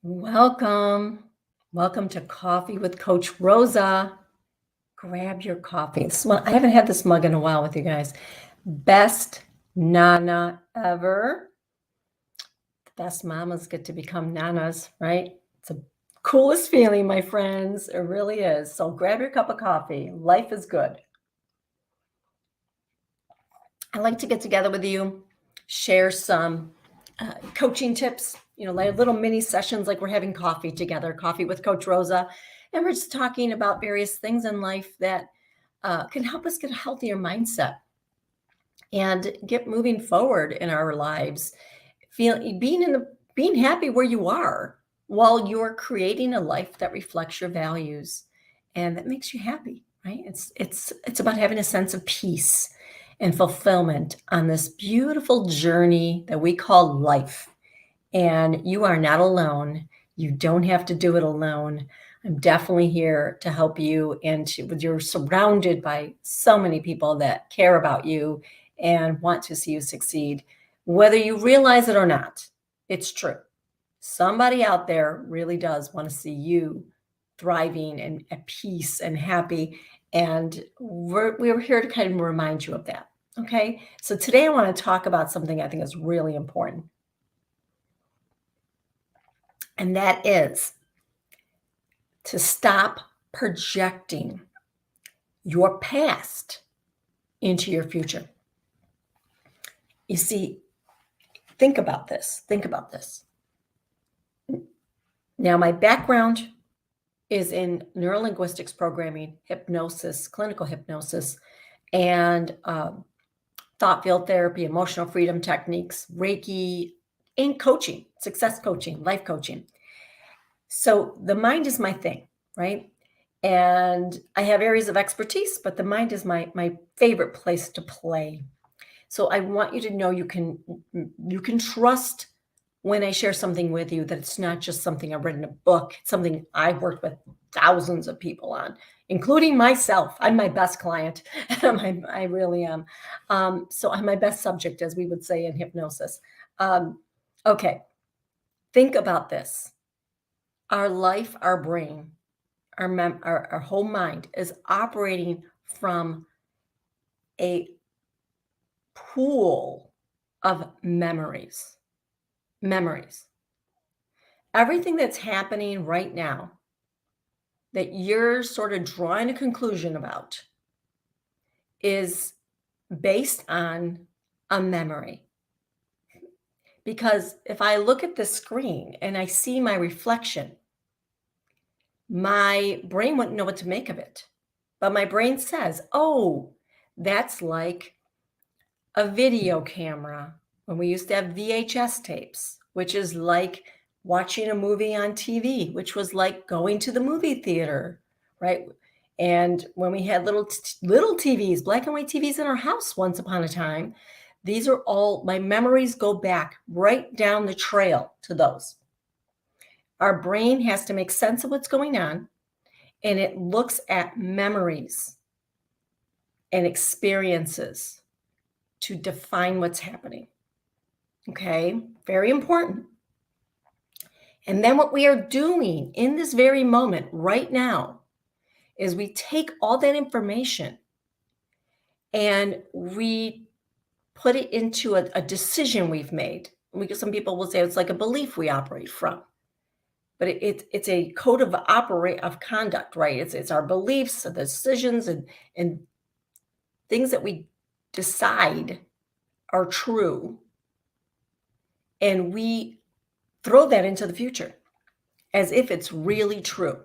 Welcome. Welcome to Coffee with Coach Rosa. Grab your coffee. I haven't had this mug in a while with you guys. Best Nana ever. The best mamas get to become nanas, right? It's the coolest feeling, my friends. It really is. So grab your cup of coffee. Life is good. I like to get together with you, share some coaching tips, like little mini sessions like we're having coffee together, coffee with Coach Rosa. And we're just talking about various things in life that can help us get a healthier mindset and get moving forward in our lives, being happy where you are while you're creating a life that reflects your values and that makes you happy, right? It's about having a sense of peace and fulfillment on this beautiful journey that we call life. And you are not alone. You don't have to do it alone. I'm definitely here to help you. And you're surrounded by so many people that care about you and want to see you succeed, whether you realize it or not. It's true. Somebody out there really does want to see you thriving and at peace and happy. And we're here to kind of remind you of that. Okay. So today I want to talk about something I think is really important. And that is to stop projecting your past into your future. You see, think about this. Think about this. Now, my background is in neurolinguistics programming, hypnosis, clinical hypnosis, and thought field therapy, emotional freedom techniques, Reiki, and coaching, success coaching, life coaching. So the mind is my thing, right? And I have areas of expertise, but the mind is my favorite place to play. So I want you to know you can trust when I share something with you that it's not just something I've read in a book. It's something I've worked with thousands of people on, including myself. I'm my best client. I really am. So I'm my best subject, as we would say in hypnosis. Okay, think about this. Our life, our brain, our whole mind is operating from a pool of memories. Everything that's happening right now that you're sort of drawing a conclusion about is based on a memory. Because if I look at the screen and I see my reflection, my brain wouldn't know what to make of it. But my brain says, oh, that's like a video camera when we used to have VHS tapes, which is like watching a movie on TV, which was like going to the movie theater, right? And when we had little TVs, black and white TVs in our house once upon a time, these are all, my memories go back right down the trail to those. Our brain has to make sense of what's going on, and it looks at memories and experiences to define what's happening. Okay, very important. And then what we are doing in this very moment right now is we take all that information and we put it into a decision we've made. Some people will say it's like a belief we operate from. But it's a code of conduct, right? It's our beliefs, the decisions, and things that we decide are true, and we throw that into the future as if it's really true.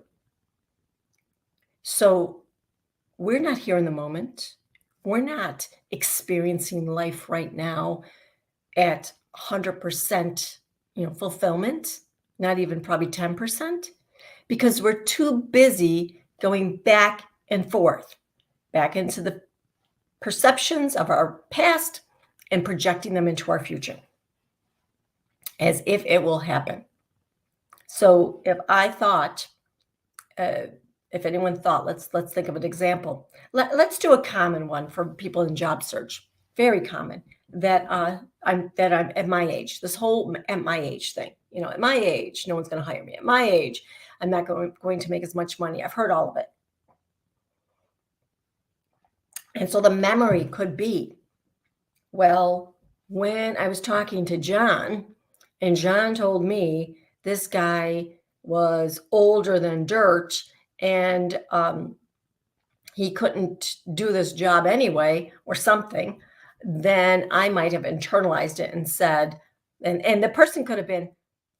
So we're not here in the moment. We're not experiencing life right now at 100%, fulfillment, not even probably 10%, because we're too busy going back and forth, back into the perceptions of our past and projecting them into our future as if it will happen. So if anyone thought, let's think of an example. Let's do a common one for people in job search. Very common. that I'm at my age. This whole at my age thing, at my age, no one's going to hire me. At my age, I'm not going to make as much money. I've heard all of it. And so the memory could be, well, when I was talking to John, and John told me this guy was older than dirt, and he couldn't do this job anyway, or something, then I might have internalized it and said, and the person could have been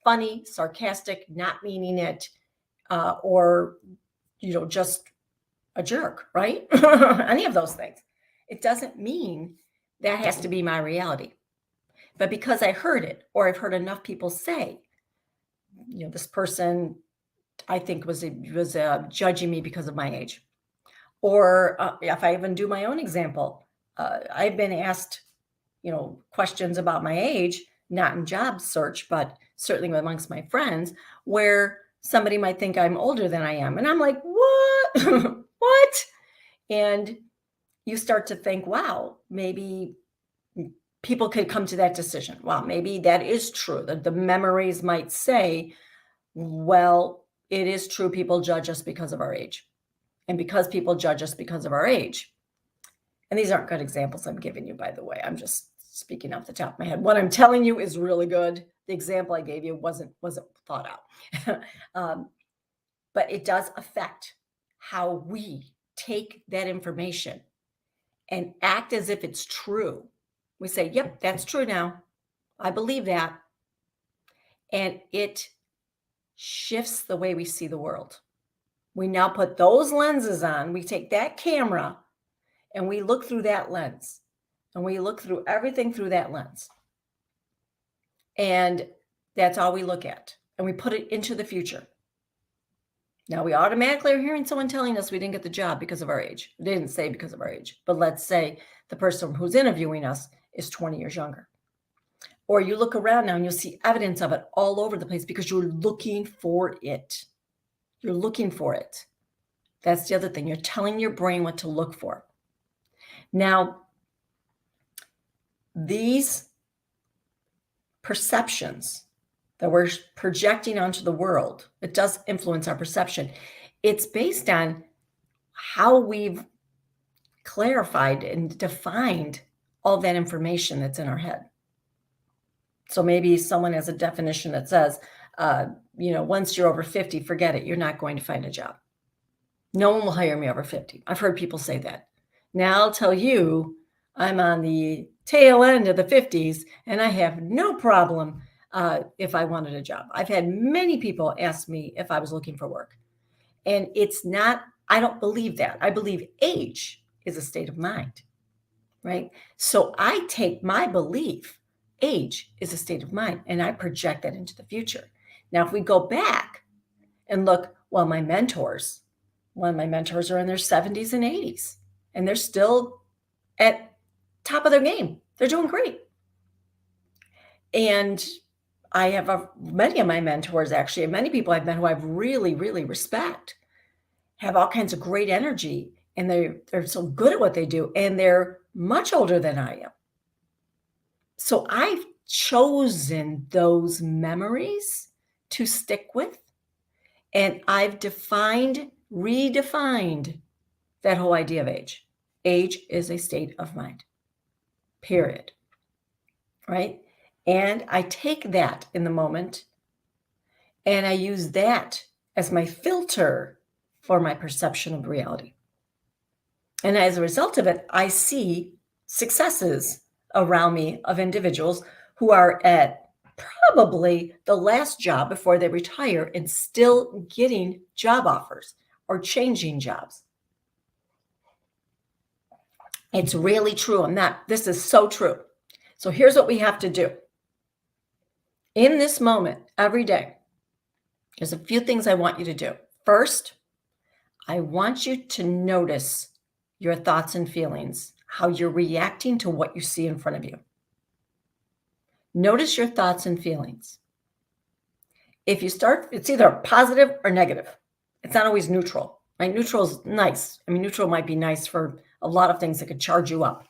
funny, sarcastic, not meaning it, or just a jerk, right? Any of those things. It doesn't mean that has to be my reality. But because I heard it, or I've heard enough people say, this person, I think, was judging me because of my age. Or if I even do my own example, I've been asked, questions about my age, not in job search, but certainly amongst my friends, where somebody might think I'm older than I am. And I'm like, what? What? And you start to think, wow, maybe people could come to that decision. Wow, maybe that is true. That the memories might say, well, it is true. People judge us because of our age. And because people judge us because of our age. And these aren't good examples I'm giving you, by the way. I'm just speaking off the top of my head. What I'm telling you is really good. The example I gave you wasn't thought out. But it does affect how we take that information and act as if it's true. We say, yep, that's true now. I believe that. And it shifts the way we see the world. We now put those lenses on. We take that camera and we look through that lens. And we look through everything through that lens. And that's all we look at. And we put it into the future. Now, we automatically are hearing someone telling us we didn't get the job because of our age. They didn't say because of our age. But let's say the person who's interviewing us is 20 years younger. Or you look around now and you'll see evidence of it all over the place because you're looking for it. You're looking for it. That's the other thing. You're telling your brain what to look for. Now, these perceptions that we're projecting onto the world, it does influence our perception. It's based on how we've clarified and defined all that information that's in our head. So maybe someone has a definition that says, once you're over 50, forget it. You're not going to find a job. No one will hire me over 50. I've heard people say that. Now I'll tell you, I'm on the tail end of the 50s and I have no problem if I wanted a job. I've had many people ask me if I was looking for work. And it's not, I don't believe that. I believe age is a state of mind, right? So I take my belief, age is a state of mind, and I project that into the future. Now, if we go back and look, well, one of my mentors are in their 70s and 80s, and they're still at top of their game. They're doing great. And I have many of my mentors, actually, and many people I've met who I really, really respect, have all kinds of great energy, and they're so good at what they do, and they're much older than I am. So I've chosen those memories to stick with, and I've redefined that whole idea of age. Age is a state of mind, period, right? And I take that in the moment, and I use that as my filter for my perception of reality. And as a result of it, I see successes around me of individuals who are at probably the last job before they retire and still getting job offers or changing jobs. It's really true. This is so true. So here's what we have to do. In this moment, every day, there's a few things I want you to do. First, I want you to notice your thoughts and feelings, how you're reacting to what you see in front of you. Notice your thoughts and feelings. If you start, it's either positive or negative. It's not always neutral, right? Neutral is nice. Neutral might be nice for a lot of things that could charge you up,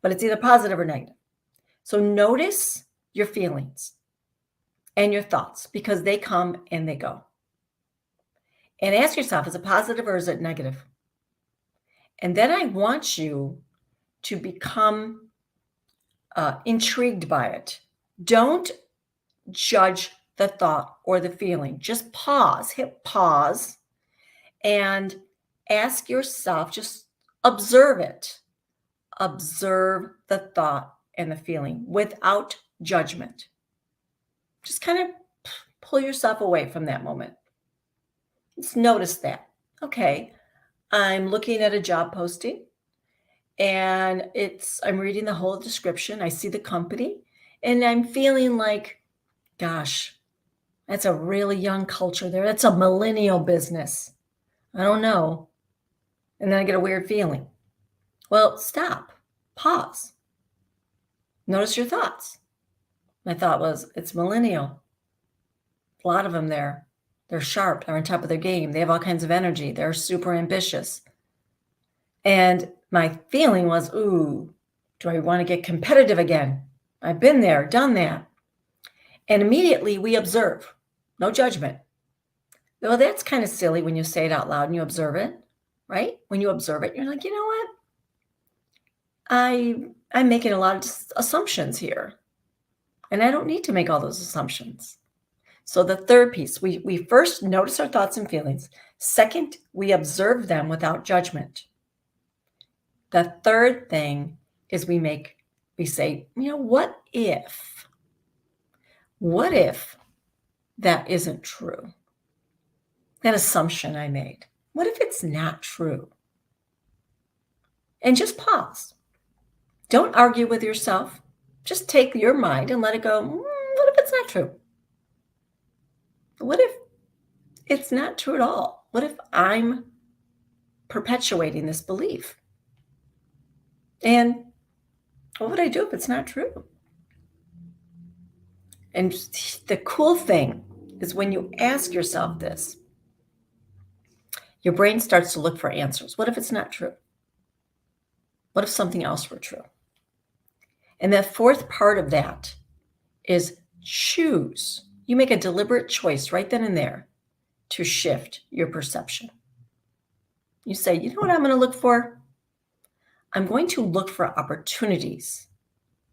but it's either positive or negative. So notice your feelings and your thoughts because they come and they go. And ask yourself, is it positive or is it negative? And then I want you to become intrigued by it. Don't judge the thought or the feeling. Just pause, hit pause, and ask yourself, just observe it. Observe the thought and the feeling without judgment. Just kind of pull yourself away from that moment. Just notice that. Okay, I'm looking at a job posting and I'm reading the whole description. I see the company and I'm feeling like, gosh, that's a really young culture there. That's a millennial business. I don't know. And then I get a weird feeling. Well, stop, pause, notice your thoughts. My thought was, it's millennial. A lot of them there. They're sharp. They're on top of their game. They have all kinds of energy. They're super ambitious. And my feeling was, ooh, do I want to get competitive again? I've been there, done that. And immediately we observe. No judgment. Well, that's kind of silly when you say it out loud and you observe it, right? When you observe it, you're like, you know what? I'm making a lot of assumptions here. And I don't need to make all those assumptions. So the third piece, we first notice our thoughts and feelings. Second, we observe them without judgment. The third thing is we say, you know, what if that isn't true? That assumption I made. What if it's not true? And just pause. Don't argue with yourself. Just take your mind and let it go. What if it's not true? What if it's not true at all? What if I'm perpetuating this belief? And what would I do if it's not true? And the cool thing is when you ask yourself this, your brain starts to look for answers. What if it's not true? What if something else were true? And the fourth part of that is choose. You make a deliberate choice right then and there to shift your perception. You say, you know what I'm going to look for? I'm going to look for opportunities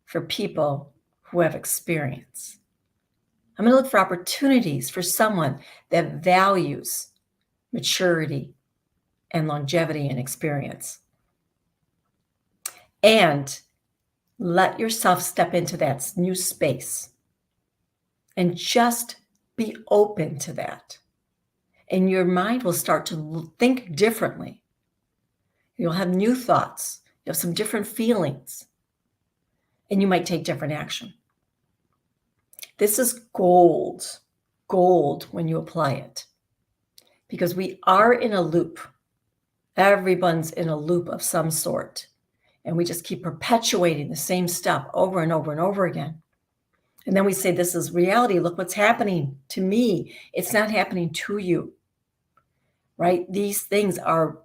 for people who have experience. I'm going to look for opportunities for someone that values maturity and longevity and experience. And let yourself step into that new space and just be open to that. And your mind will start to think differently. You'll have new thoughts. You'll have some different feelings. And you might take different action. This is gold when you apply it. Because we are in a loop. Everyone's in a loop of some sort. And we just keep perpetuating the same stuff over and over and over again. And then we say, this is reality. Look what's happening to me. It's not happening to you, right? These things are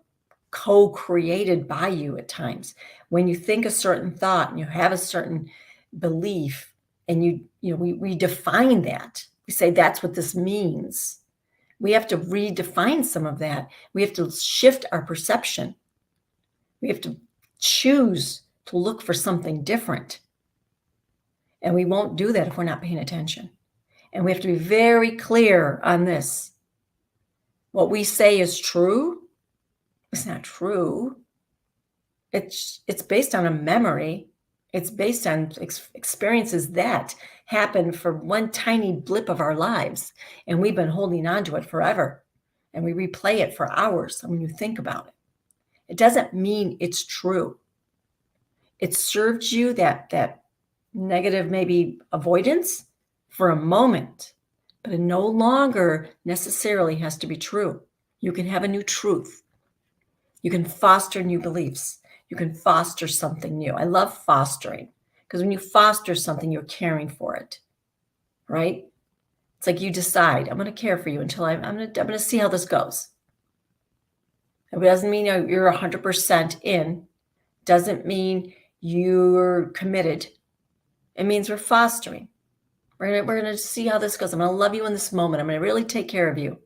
co-created by you at times. When you think a certain thought and you have a certain belief and we define that. We say, that's what this means. We have to redefine some of that. We have to shift our perception. We have to choose to look for something different. And we won't do that if we're not paying attention. And we have to be very clear on this. What we say is true. It's not true. It's based on a memory. It's based on experiences that happened for one tiny blip of our lives. And we've been holding on to it forever. And we replay it for hours when you think about it. It doesn't mean it's true. It served you that negative maybe avoidance for a moment, but it no longer necessarily has to be true. You can have a new truth. You can foster new beliefs. You can foster something new. I love fostering because when you foster something, you're caring for it, right? It's like you decide, I'm going to care for you until I'm going to see how this goes. It doesn't mean you're 100% in. Doesn't mean you're committed. It means we're fostering. We're gonna see how this goes. I'm gonna love you in this moment. I'm gonna really take care of you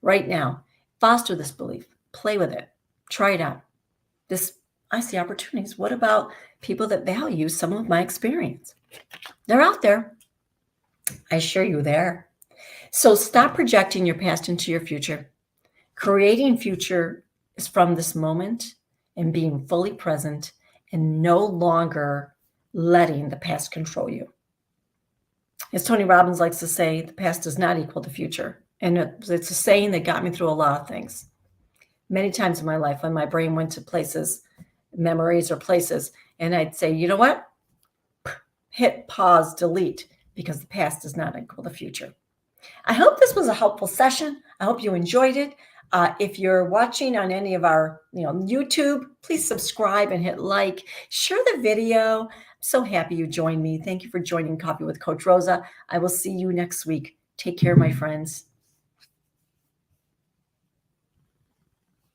right now. Foster this belief. Play with it. Try it out. I see opportunities. What about people that value some of my experience? They're out there. I assure you they're. So stop projecting your past into your future. Creating future is from this moment and being fully present and no longer letting the past control you. As Tony Robbins likes to say, the past does not equal the future. And it's a saying that got me through a lot of things. Many times in my life when my brain went to places, memories or places, and I'd say, you know what? Hit pause, delete, because the past does not equal the future. I hope this was a helpful session. I hope you enjoyed it. If you're watching on any of our, YouTube, please subscribe and hit like. Share the video. I'm so happy you joined me. Thank you for joining Coffee with Coach Rosa. I will see you next week. Take care, my friends.